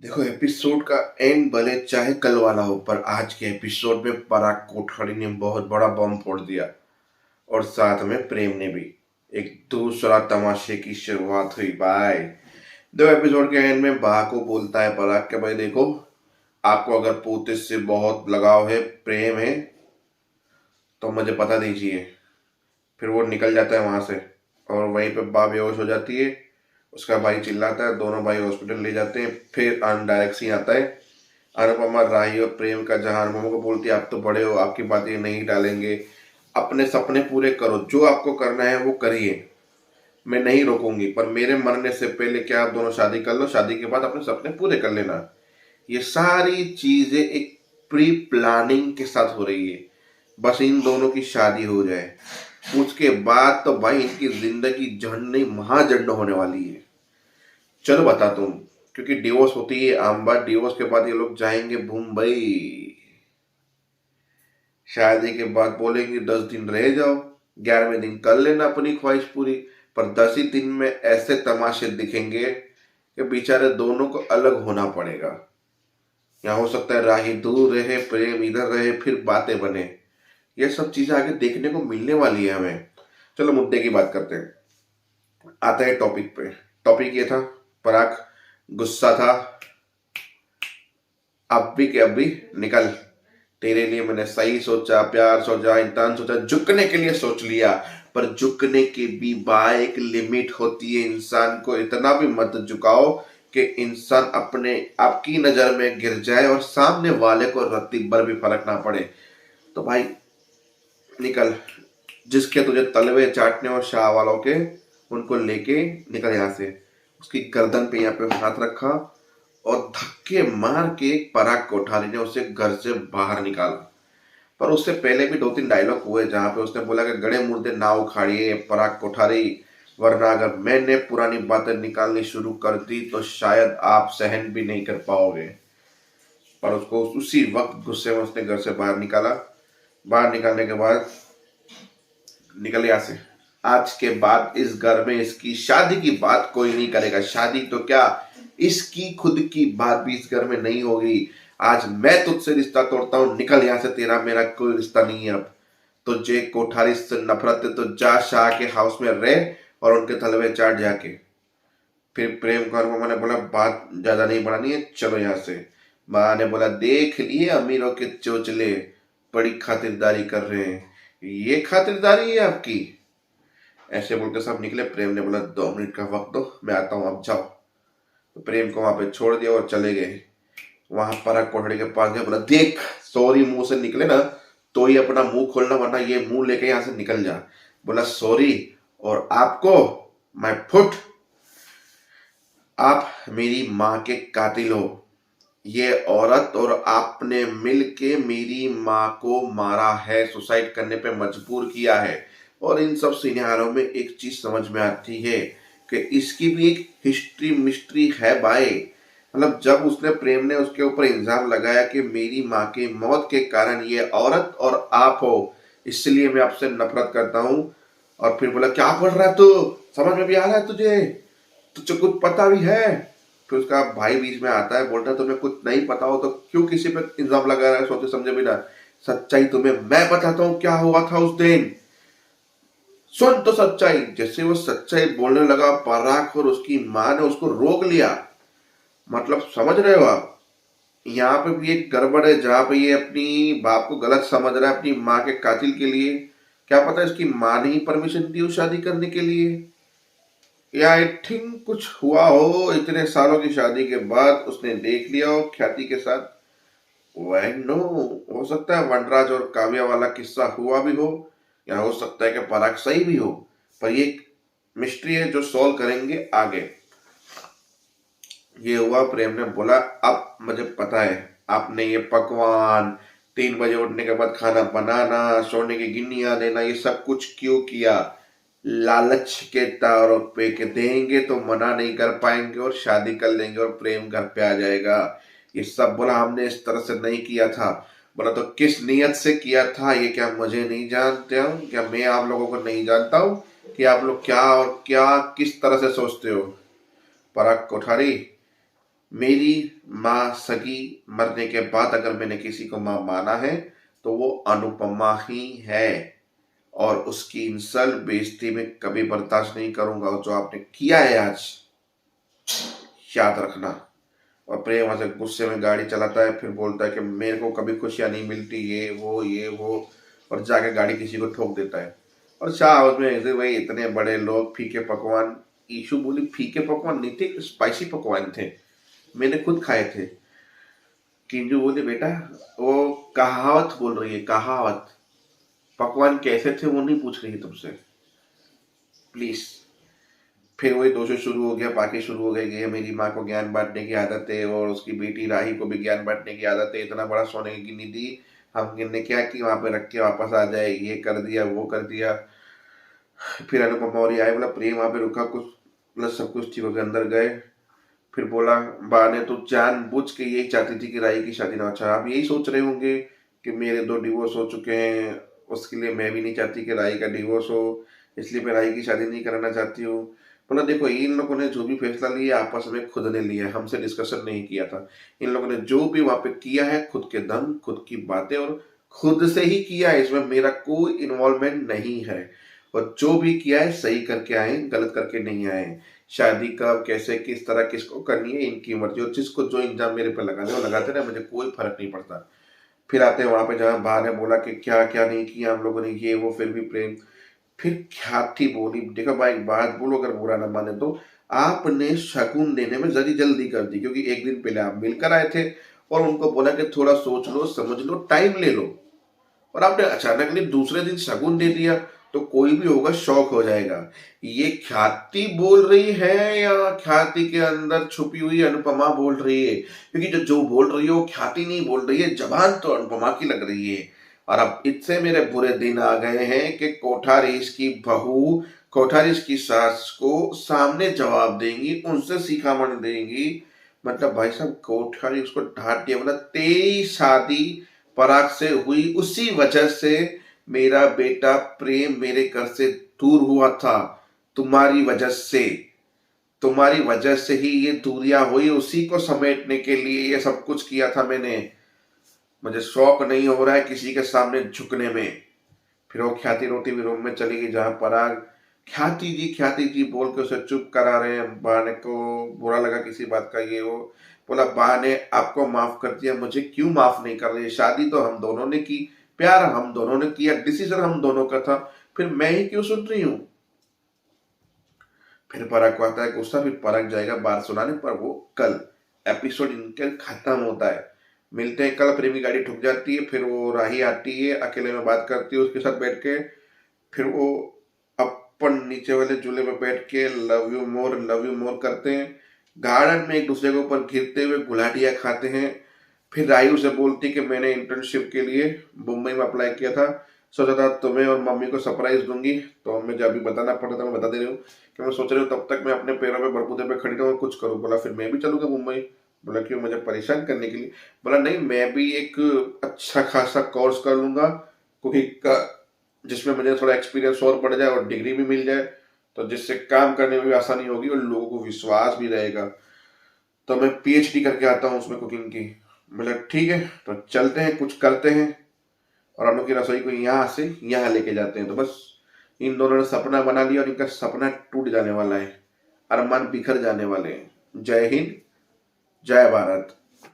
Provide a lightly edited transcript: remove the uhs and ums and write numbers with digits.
देखो, एपिसोड का एंड भले चाहे कल वाला हो, पर आज के एपिसोड में पराग कोठारी ने बहुत बड़ा बम फोड़ दिया। और साथ में प्रेम ने भी एक दूसरा तमाशे की शुरुआत हुई भाई। दो एपिसोड के एंड में बा को बोलता है पराग के, भाई देखो, आपको अगर पोते से बहुत लगाव है, प्रेम है, तो मुझे बता दीजिए। फिर वो निकल जाता है वहां से और वहीं पे बा बेहोश हो जाती है। उसका भाई चिल्लाता है, दोनों भाई हॉस्पिटल ले जाते हैं। फिर डायरेक्ट सीन आता है अनुपमा राही और प्रेम का, जहां अनुपमा को बोलती है आप तो बड़े हो, आपकी बातें नहीं डालेंगे, अपने सपने पूरे करो, जो आपको करना है वो करिए, मैं नहीं रोकूंगी, पर मेरे मरने से पहले क्या आप दोनों शादी कर लो, शादी के बाद अपने सपने पूरे कर लेना। ये सारी चीजें एक प्री प्लानिंग के साथ हो रही है, बस इन दोनों की शादी हो जाए, उसके बाद तो भाई इनकी जिंदगी झंड नहीं महाजंड होने वाली है। चलो बता तुम, क्योंकि डिवोर्स होती है आम बात, डिवोर्स के बाद ये लोग जाएंगे मुंबई। शादी के बाद बोलेंगे 10 दिन रह जाओ, 11वें दिन कर लेना अपनी ख्वाहिश पूरी। पर 10 ही दिन में ऐसे तमाशे दिखेंगे कि बेचारे दोनों को अलग होना पड़ेगा। यहाँ हो सकता है राही दूर रहे, प्रेम इधर रहे, फिर बातें बने। ये सब चीजें आगे देखने को मिलने वाली है हमें। चलो मुद्दे की बात करते हैं, आता है टॉपिक पे। टॉपिक ये था, पराग गुस्सा था, अब भी के अब भी निकल, तेरे लिए मैंने सही सोचा, प्यार सोचा, इंसान सोचा, झुकने के लिए सोच लिया, पर झुकने की भी एक लिमिट होती है। इंसान को इतना भी मत झुकाओ कि इंसान अपने आपकी नजर में गिर जाए और सामने वाले को रत्ती भर भी फर्क ना पड़े। तो भाई निकल, जिसके तुझे तलवे चाटने और शाह वालों के, उनको लेके निकल यहाँ से। उसकी गर्दन पे यहाँ पे हाथ रखा और धक्के मार के पराग कोठारी ने उसे घर से बाहर निकाला। पर उससे पहले भी 2-3 डायलॉग हुए जहां पे उसने बोला कि गड़े मुर्दे ना उखाड़िए पराग कोठारी, वरना अगर मैंने पुरानी बातें निकालनी शुरू कर दी तो शायद आप सहन भी नहीं कर पाओगे। पर उसको उसी वक्त गुस्से में उसने घर से बाहर निकाला। बाहर निकालने के बाद निकल यहाँ से। आज के बाद इस घर में इसकी शादी की बात कोई नहीं करेगा। शादी तो क्या, इसकी खुद की बात भी इस घर में नहीं होगी। आज मैं तुझसे रिश्ता तोड़ता हूं, निकल यहाँ से, तेरा मेरा कोई रिश्ता नहीं है अब। तो जे कोठारी से नफरत है तो जा शाह के हाउस में रह और उनके तलवे चाट जाके। फिर प्रेम कौर मामा ने बोला बात ज्यादा नहीं बढ़ानी है, चलो यहाँ से। माँ ने बोला देख लिए अमीरों के चोचले, बड़ी खातिरदारी कर रहे हैं, ये खातिरदारी है आपकी। ऐसे बोलकर सब निकले। प्रेम ने बोला 2 मिनट का वक्त दो, मैं आता हूँ, आप जाओ। तो प्रेम को वहां पे छोड़ दिया और चले गए। वहां पराग कोठड़ी के पास गया, बोला देख सॉरी मुंह से निकले ना तो ही अपना मुंह खोलना, वरना ये मुंह लेके यहां से निकल जा। बोला सॉरी, और आपको मैं फुट, आप मेरी माँ के कातिल हो। ये औरत और आपने मिल के मेरी माँ को मारा है, सुसाइड करने पे मजबूर किया है। और इन सब सिनेरियो में एक चीज समझ में आती है कि इसकी भी एक हिस्ट्री मिस्ट्री है भाई। मतलब जब उसने प्रेम ने उसके ऊपर इल्जाम लगाया कि मेरी माँ की मौत के कारण ये औरत और आप हो, इसलिए मैं आपसे नफरत करता हूँ। और फिर बोला क्या पढ़ रहा है तू, समझ में भी आ रहा है तुझे, तुझे कुछ पता भी है। फिर उसका भाई बीच में आता है, बोलता है तुम्हें कुछ नहीं पता हो तो क्यों किसी पे इल्जाम लगा रहा है, सोचे समझे बिना। सच्चाई तुम्हें मैं बताता हूँ क्या हुआ था उस दिन, सुन तो सच्चाई। जैसे वो सच्चाई बोलने लगा, पराग और उसकी माँ ने उसको रोक लिया। मतलब समझ रहे हो आप, यहाँ पे भी एक गड़बड़ है जहां पे ये अपनी बाप को गलत समझ रहा है अपनी माँ के कातिल के लिए। क्या पता इसकी माँ ने ही परमिशन दी हो शादी करने के लिए, या आई थिंक कुछ हुआ हो इतने सालों की शादी के बाद उसने देख लिया हो ख्याति के साथ। वह नो, हो सकता है वनराज और काव्या वाला किस्सा हुआ भी हो, या हो सकता है कि पराग सही भी हो। पर ये मिस्ट्री है जो सॉल्व करेंगे आगे। ये हुआ, प्रेम ने बोला अब मुझे पता है आपने ये पकवान, 3 बजे उठने के बाद खाना बनाना, सोने की गिन्नियां देना, ये सब कुछ क्यों किया। लालच के तौर पे के देंगे तो मना नहीं कर पाएंगे और शादी कर लेंगे और प्रेम घर पे आ जाएगा। ये सब बोला हमने इस तरह से नहीं किया था। बोला तो किस नियत से किया था ये क्या मुझे नहीं जानते हो, क्या मैं आप लोगों को नहीं जानता हूँ कि आप लोग क्या और क्या किस तरह से सोचते हो। पराग कोठारी, मेरी माँ सगी मरने के बाद अगर मैंने किसी को माँ माना है तो वो अनुपमा ही है, और उसकी इंसल्ट बेइज्जती में कभी बर्दाश्त नहीं करूंगा। और जो आपने किया है आज, याद रखना। और प्रेम वहां से गुस्से में गाड़ी चलाता है, फिर बोलता है कि मेरे को कभी खुशियां नहीं मिलती, ये वो, और जाके गाड़ी किसी को ठोक देता है। और शाह हाउस में ऐसे भाई इतने बड़े लोग, फीके पकवान। ईशु बोली फीके पकवान नहीं थे, स्पाइसी पकवान थे, मैंने खुद खाए थे। किंजू बोली बेटा वो कहावत बोल रही है, कहावत। पकवान कैसे थे वो नहीं पूछ रही है तुमसे, प्लीज। फिर वही दोषो शुरू हो गया, बाकी शुरू हो गई कि मेरी माँ को ज्ञान बांटने की आदत है और उसकी बेटी राही को भी ज्ञान बांटने की आदत है, इतना बड़ा सोने की निधि हमने क्या कि वहां पे रख के वापस आ जाए, ये कर दिया वो कर दिया। फिर अनुपमा मौर्य आए, बोला प्रेम वहां पे रुका, कुछ मतलब सब कुछ ठीक हो गया, अंदर गए। फिर बोला बा ने तो जानबूझ के यही चाहती थी कि राही की शादी ना हो। अच्छा आप यही सोच रहे होंगे कि मेरे 2 डिवोर्स हो चुके हैं, उसके लिए मैं भी नहीं चाहती कि राही का डिवोर्स हो, इसलिए मैं राही की शादी नहीं कराना चाहती हूँ। बोला देखो इन लोगों ने जो भी फैसला लिया आपस में खुद ने लिया है, हमसे डिस्कशन नहीं किया था। इन लोगों ने जो भी वहां पे किया है खुद के दम, खुद की बातें और खुद से ही किया है, इसमें मेरा कोई इन्वॉल्वमेंट नहीं है। और जो भी किया है सही करके आए, गलत करके नहीं आए। शादी कब कैसे किस तरह किसको करनी है इनकी मर्जी, और जिसको जो इंजाम मेरे पे लगाने वो लगाते रहे, मुझे कोई फर्क नहीं पड़ता। फिर आते हैं वहां पे जहां बाहर ने बोला कि क्या क्या नहीं किया हम लोगों ने, ये वो, फिर भी प्रेम। फिर ख्याति बोली देखो भाई एक बात बोलो, अगर बुरा ना माने तो आपने शगुन देने में जरी जल्दी कर दी, क्योंकि एक दिन पहले आप मिलकर आए थे और उनको बोला कि थोड़ा सोच लो समझ लो टाइम ले लो, और आपने अचानक दूसरे दिन शगुन दे दिया, तो कोई भी होगा शौक हो जाएगा। ये ख्याति बोल रही है या ख्याति के अंदर छुपी हुई अनुपमा बोल रही है? क्योंकि जो जो बोल रही है वो ख्याति नहीं बोल रही है, जबान तो अनुपमा की लग रही है। और अब इससे मेरे बुरे दिन आ गए हैं कि कोठारीस की बहू कोठारीस की सास को सामने जवाब देंगी, उनसे शिखामण देंगी। मतलब भाई साहब कोठारी उसको डांट दिया, बोला तेरी शादी पराग से हुई, उसी वजह से मेरा बेटा प्रेम मेरे घर से दूर हुआ था, तुम्हारी वजह से। तुम्हारी वजह से ही ये दूरियां हुई, उसी को समेटने के लिए ये सब कुछ किया था मैंने। मुझे शौक नहीं हो रहा है किसी के सामने झुकने में। फिर वो ख्याति रोती हुई रूम में चली गई जहां पराग ख्याति जी बोल के उसे चुप करा रहे हैं। बा ने को बुरा लगा किसी बात का, ये वो। बोला बा ने आपको माफ कर दिया, मुझे क्यों माफ नहीं कर रही? शादी तो हम दोनों ने की, प्यार हम दोनों ने किया, डिसीजन हम दोनों का था, फिर मैं ही क्यों सुन रही हूँ? फिर पराग को आता है गुस्सा, फिर पराग जाएगा बात सुनाने, पर वो कल एपिसोड इनके खत्म होता है। मिलते हैं कल। प्रेमी गाड़ी ठुक जाती है, फिर वो राही आती है, अकेले में बात करती है उसके साथ बैठ के। फिर वो अपन नीचे वाले झूले में बैठ के लव यू मोर करते हैं। गार्डन में एक दूसरे के ऊपर घिरते हुए गुलाटियां खाते हैं। फिर रायू से बोलती कि मैंने इंटर्नशिप के लिए मुंबई में अप्लाई किया था, सोचा था तुम्हें और मम्मी को सरप्राइज दूंगी, तो मुझे अभी बताना पड़ा था, मैं बता दे रही हूँ कि मैं सोच रही हूँ तब तक मैं अपने पैरों पे बलबूते पे खड़ी रहूँ और कुछ करूँ। बोला फिर मैं भी चलूंगा मुंबई। बोला क्यों, मुझे परेशान करने के लिए? बोला नहीं, मैं भी एक अच्छा खासा कोर्स कर लूंगा कुकिंग का, जिसमें मुझे थोड़ा एक्सपीरियंस और बढ़ जाए और डिग्री भी मिल जाए, तो जिससे काम करने में भी आसानी होगी और लोगों को विश्वास भी रहेगा। तो मैं पीएचडी करके आता हूँ उसमें कुकिंग की। बोला ठीक है, तो चलते हैं कुछ करते हैं, और हम लोग की रसोई को यहाँ से यहाँ लेके जाते हैं। तो बस इन दोनों ने सपना बना लिया और इनका सपना टूट जाने वाला है, अरमान बिखर जाने वाले हैं। जय हिंद, जय भारत।